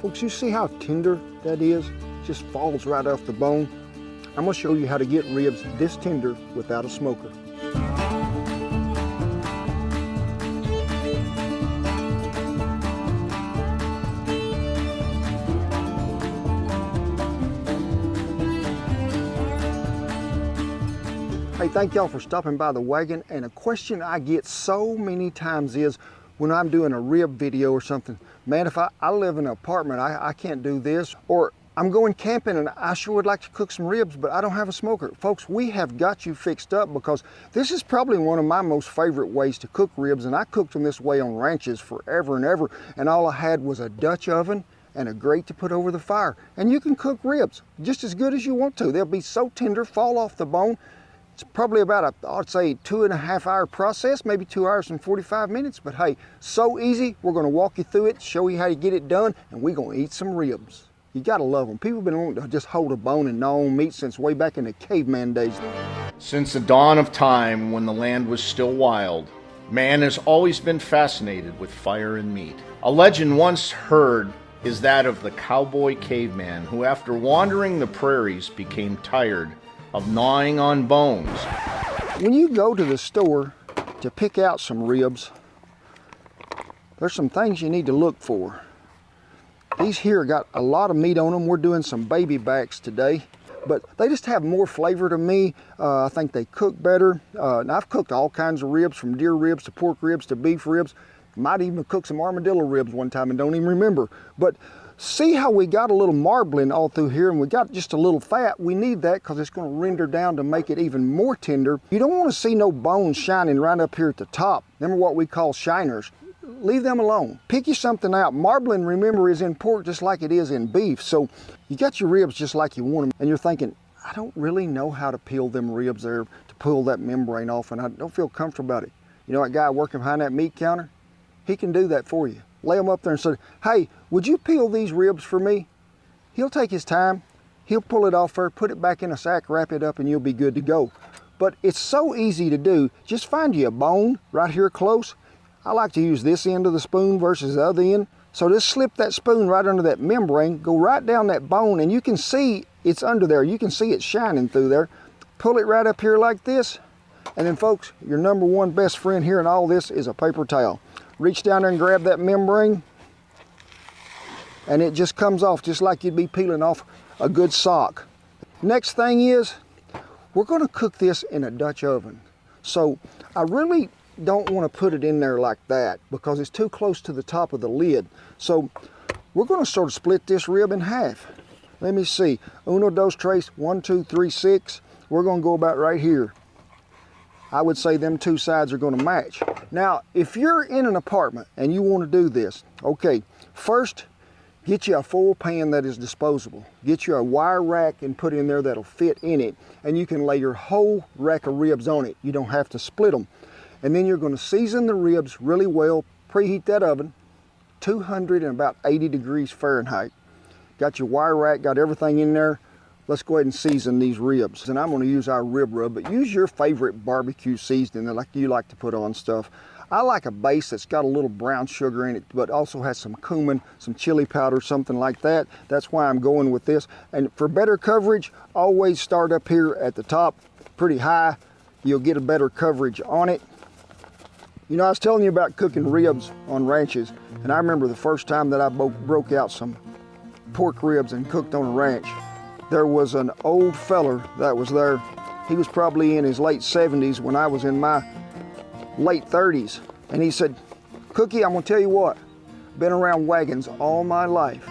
Folks, you see how tender that is? Just falls right off the bone. I'm gonna show you how to get ribs this tender without a smoker. Hey, thank y'all for stopping by the wagon. And a question I get so many times is when I'm doing a rib video or something, man, if I live in an apartment, I can't do this. Or I'm going camping and I sure would like to cook some ribs, but I don't have a smoker. Folks, we have got you fixed up because this is probably one of my most favorite ways to cook ribs. And I cooked them this way on ranches forever and ever. And all I had was a Dutch oven and a grate to put over the fire. And you can cook ribs just as good as you want to. They'll be so tender, fall off the bone. It's probably about I'd say 2.5 hour process, maybe 2 hours and 45 minutes, but hey, so easy. We're gonna walk you through it, show you how to get it done, and we're gonna eat some ribs. You gotta love them. People have been wanting to just hold a bone and gnaw on meat since way back in the caveman days. Since the dawn of time when the land was still wild, man has always been fascinated with fire and meat. A legend once heard is that of the cowboy caveman who, after wandering the prairies, became tired of gnawing on bones. When you go to the store to pick out some ribs, there's some things you need to look for. These here got a lot of meat on them. We're doing some baby backs today, but they just have more flavor to me. I think they cook better. And I've cooked all kinds of ribs, from deer ribs to pork ribs to beef ribs. Might even cook some armadillo ribs one time and don't even remember. But see how we got a little marbling all through here and we got just a little fat? We need that because it's going to render down to make it even more tender. You don't want to see no bones shining right up here at the top. Remember what we call shiners. Leave them alone. Pick you something out. Marbling, remember, is in pork just like it is in beef. So you got your ribs just like you want them and you're thinking, I don't really know how to peel them ribs there to pull that membrane off and I don't feel comfortable about it. You know that guy working behind that meat counter? He can do that for you. Lay them up there and say, hey, would you peel these ribs for me? He'll take his time. He'll pull it off there, put it back in a sack, wrap it up, and you'll be good to go. But it's so easy to do. Just find you a bone right here close. I like to use this end of the spoon versus the other end. So just slip that spoon right under that membrane, go right down that bone, and you can see it's under there. You can see it shining through there. Pull it right up here like this. And then folks, your number one best friend here in all this is a paper towel. Reach down there and grab that membrane and it just comes off just like you'd be peeling off a good sock. Next thing is, we're gonna cook this in a Dutch oven. So I really don't wanna put it in there like that because it's too close to the top of the lid. So we're gonna sort of split this rib in half. Let me see, 1, 2, 3, 1, 2, 3, 6. We're gonna go about right here. I would say them two sides are going to match. Now, if you're in an apartment and you want to do this, okay, first, get you a full pan that is disposable. Get you a wire rack and put in there that'll fit in it, and you can lay your whole rack of ribs on it. You don't have to split them. And then you're going to season the ribs really well, preheat that oven, 200 and about 80 degrees Fahrenheit. Got your wire rack, got everything in there. Let's go ahead and season these ribs. And I'm gonna use our rib rub, but use your favorite barbecue seasoning that like you like to put on stuff. I like a base that's got a little brown sugar in it, but also has some cumin, some chili powder, something like that. That's why I'm going with this. And for better coverage, always start up here at the top, pretty high. You'll get a better coverage on it. You know, I was telling you about cooking ribs on ranches, and I remember the first time that I broke out some pork ribs and cooked on a ranch. There was an old feller that was there. He was probably in his late 70s when I was in my late 30s. And he said, Cookie, I'm gonna tell you what, been around wagons all my life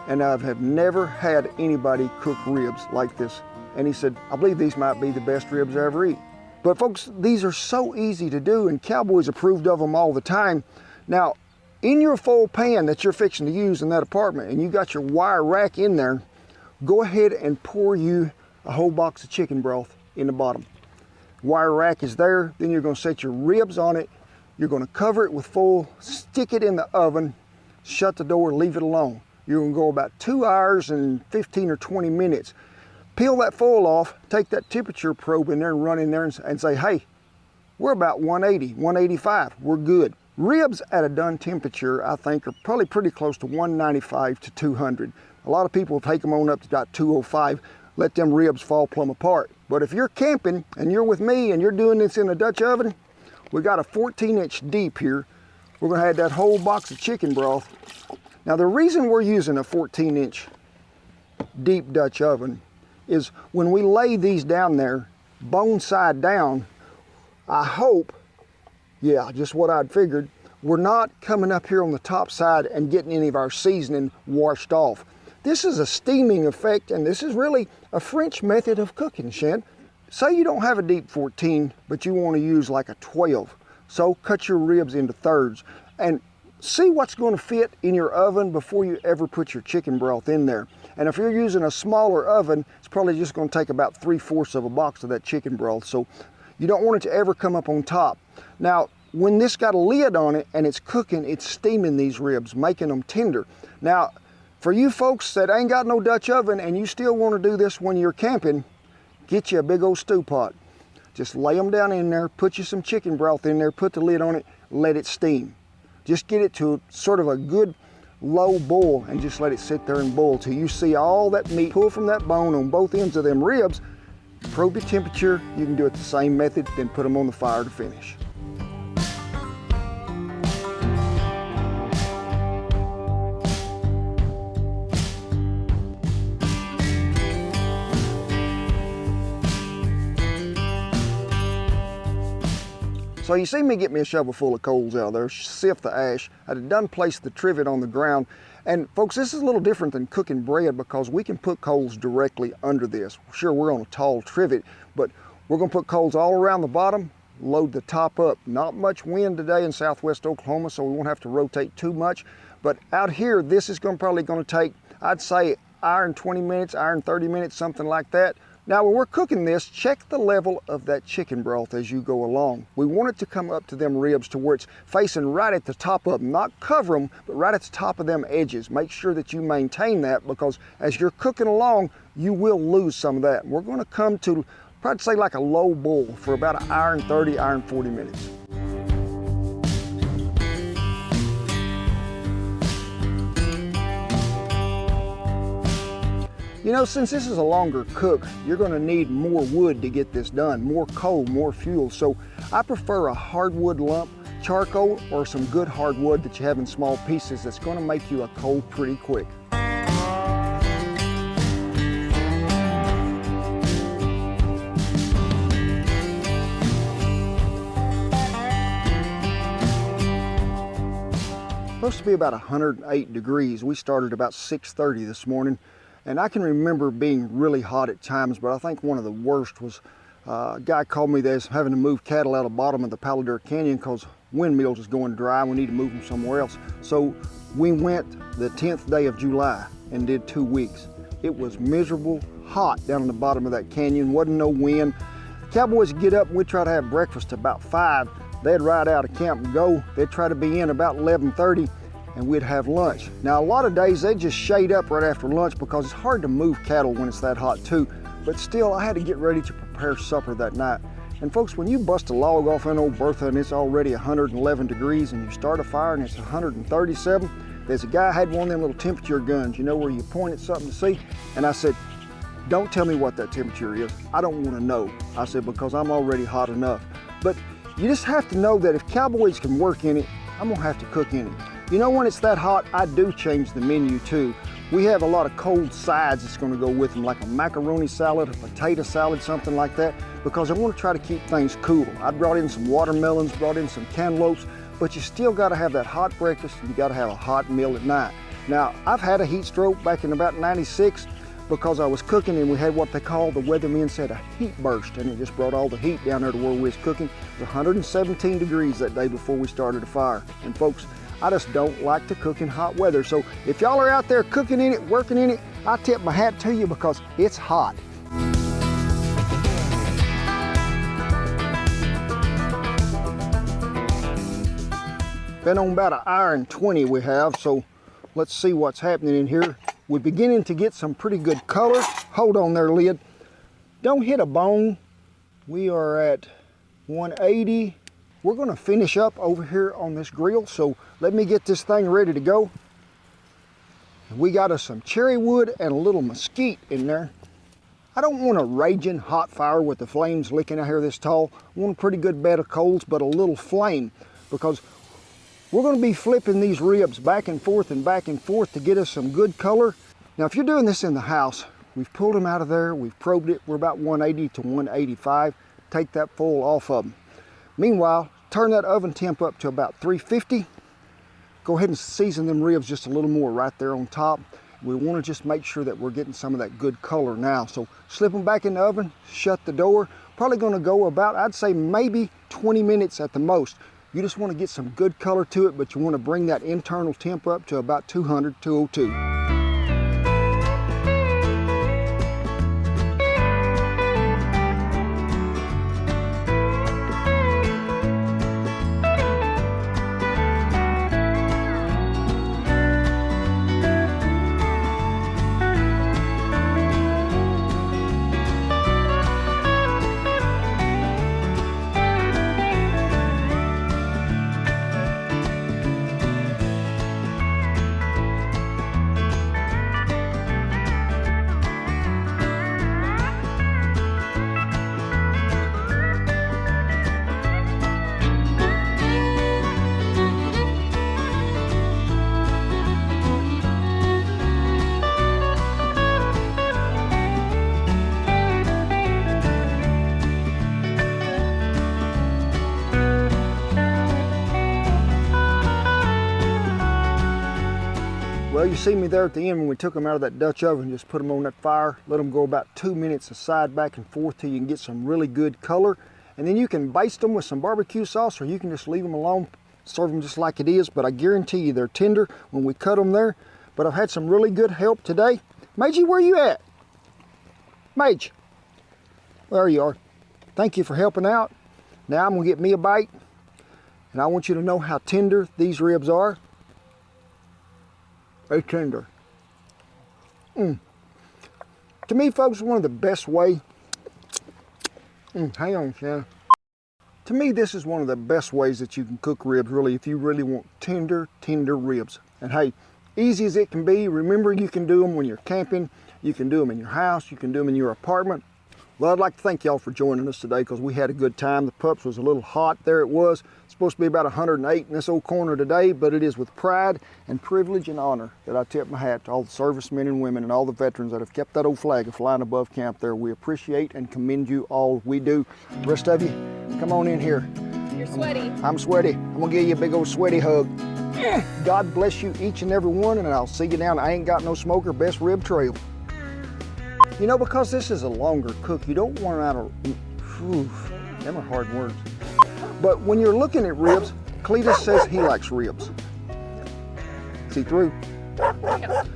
and I have never had anybody cook ribs like this. And he said, I believe these might be the best ribs I ever eat. But folks, these are so easy to do and Cowboys approved of them all the time. Now, in your full pan that you're fixing to use in that apartment and you got your wire rack in there, go ahead and pour you a whole box of chicken broth in the bottom. Wire rack is there, then you're gonna set your ribs on it, you're gonna cover it with foil, stick it in the oven, shut the door, leave it alone. You're gonna go about 2 hours and 15 or 20 minutes. Peel that foil off, take that temperature probe in there and run in there and say, hey, we're about 180, 185, we're good. Ribs at a done temperature, I think, are probably pretty close to 195 to 200. A lot of people take them on up to about 205, let them ribs fall plumb apart. But if you're camping and you're with me and you're doing this in a Dutch oven, we got a 14-inch deep here. We're gonna add that whole box of chicken broth. Now the reason we're using a 14-inch deep Dutch oven is when we lay these down there, bone side down, I hope, yeah, just what I'd figured, we're not coming up here on the top side and getting any of our seasoning washed off. This is a steaming effect, and this is really a French method of cooking, Shan. Say you don't have a deep 14, but you want to use like a 12. So cut your ribs into thirds and see what's going to fit in your oven before you ever put your chicken broth in there. And if you're using a smaller oven, it's probably just going to take about 3/4 of a box of that chicken broth. So you don't want it to ever come up on top. Now, when this got a lid on it and it's cooking, it's steaming these ribs, making them tender. Now, for you folks that ain't got no Dutch oven and you still want to do this when you're camping, get you a big old stew pot. Just lay them down in there, put you some chicken broth in there, put the lid on it, let it steam. Just get it to sort of a good low boil and just let it sit there and boil till you see all that meat pull from that bone on both ends of them ribs. Probe your temperature. You can do it the same method, then put them on the fire to finish. So you see me get me a shovel full of coals out there, sift the ash. I had done placed the trivet on the ground. And folks, this is a little different than cooking bread because we can put coals directly under this. Sure, we're on a tall trivet, but we're gonna put coals all around the bottom, load the top up. Not much wind today in southwest Oklahoma, so we won't have to rotate too much. But out here, this is probably gonna take, I'd say, hour and 20 minutes, hour and 30 minutes, something like that. Now, when we're cooking this, check the level of that chicken broth as you go along. We want it to come up to them ribs to where it's facing right at the top of them, not cover them, but right at the top of them edges. Make sure that you maintain that because as you're cooking along, you will lose some of that. We're gonna come to, probably say like a low boil for about an hour and 30, hour and 40 minutes. You know, since this is a longer cook, you're gonna need more wood to get this done, more coal, more fuel. So I prefer a hardwood lump, charcoal, or some good hardwood that you have in small pieces that's gonna make you a coal pretty quick. Supposed to be about 108 degrees. We started about 6:30 this morning. And I can remember being really hot at times, but I think one of the worst was a guy called me that's having to move cattle out of the bottom of the Palo Duro Canyon because windmills is going dry. We need to move them somewhere else. So we went the 10th day of July and did 2 weeks. It was miserable, hot down in the bottom of that canyon, wasn't no wind. The cowboys would get up and we'd try to have breakfast about 5. They'd ride out of camp and go. They'd try to be in about 11:30. And we'd have lunch. Now, a lot of days they just shade up right after lunch because it's hard to move cattle when it's that hot too. But still, I had to get ready to prepare supper that night. And folks, when you bust a log off an old Bertha and it's already 111 degrees and you start a fire and it's 137, there's a guy had one of them little temperature guns, you know, where you point at something to see. And I said, don't tell me what that temperature is. I don't want to know. I said, because I'm already hot enough. But you just have to know that if cowboys can work in it, I'm gonna have to cook in it. You know, when it's that hot, I do change the menu too. We have a lot of cold sides that's gonna go with them, like a macaroni salad, a potato salad, something like that, because I wanna try to keep things cool. I brought in some watermelons, brought in some cantaloupes, but you still gotta have that hot breakfast and you gotta have a hot meal at night. Now, I've had a heat stroke back in about 96 because I was cooking and we had what they call, the weathermen said, a heat burst, and it just brought all the heat down there to where we was cooking. It was 117 degrees that day before we started the fire. And folks, I just don't like to cook in hot weather. So if y'all are out there cooking in it, working in it, I tip my hat to you because it's hot. Been on about an hour and 20 we have, so let's see what's happening in here. We're beginning to get some pretty good color. Hold on there, lid. Don't hit a bone. We are at 180. we're gonna finish up over here on this grill. So let me get this thing ready to go. We got us some cherry wood and a little mesquite in there. I don't want a raging hot fire with the flames licking out here this tall. I want a pretty good bed of coals, but a little flame, because we're going to be flipping these ribs back and forth to get us some good color. Now, if you're doing this in the house, we've pulled them out of there, we've probed it, we're about 180 to 185. Take that foil off of them. Meanwhile, turn that oven temp up to about 350. Go ahead and season them ribs just a little more right there on top. We want to just make sure that we're getting some of that good color now. So slip them back in the oven, shut the door. Probably going to go about, I'd say maybe 20 minutes at the most. You just want to get some good color to it, but you want to bring that internal temp up to about 200, 202. Well, you see me there at the end when we took them out of that Dutch oven, just put them on that fire, let them go about 2 minutes aside, back and forth till you can get some really good color. And then you can baste them with some barbecue sauce, or you can just leave them alone, serve them just like it is. But I guarantee you they're tender when we cut them there. But I've had some really good help today. Magie, where you at? Mage, there you are. Thank you for helping out. Now I'm gonna get me a bite, and I want you to know how tender these ribs are. They're tender. To me, folks, one of the best way. Hang on, Shannon. To me, this is one of the best ways that you can cook ribs, really, if you really want tender ribs. And hey, easy as it can be, remember you can do them when you're camping, you can do them in your house, you can do them in your apartment. Well, I'd like to thank y'all for joining us today, because we had a good time. The pups was a little hot. There it was. It's supposed to be about 108 in this old corner today, but it is with pride and privilege and honor that I tip my hat to all the servicemen and women and all the veterans that have kept that old flag flying above camp there. We appreciate and commend you all. We do. The rest of you, come on in here. You're sweaty. I'm sweaty. I'm gonna give you a big old sweaty hug. God bless you each and every one, and I'll see you down I Ain't Got No Smoker Best Rib Trail. You know, because this is a longer cook, you don't want out of, them are hard words. But when you're looking at ribs, Cletus says he likes ribs. See through? Yep.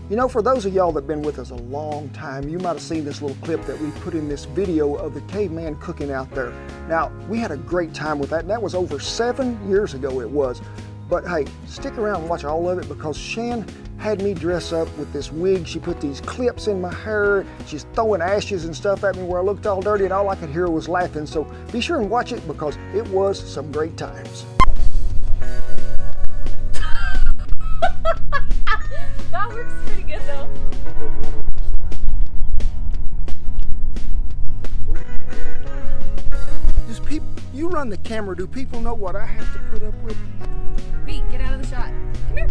You know, for those of y'all that have been with us a long time, you might have seen this little clip that we put in this video of the caveman cooking out there. Now, we had a great time with that, and that was over 7 years ago it was. But hey, stick around and watch all of it, because Shan had me dress up with this wig. She put these clips in my hair. She's throwing ashes and stuff at me where I looked all dirty, and all I could hear was laughing. So be sure and watch it, because it was some great times. That works pretty good though. Just people, you run the camera. Do people know what I have to put up with? Beat, get out of the shot. Come here.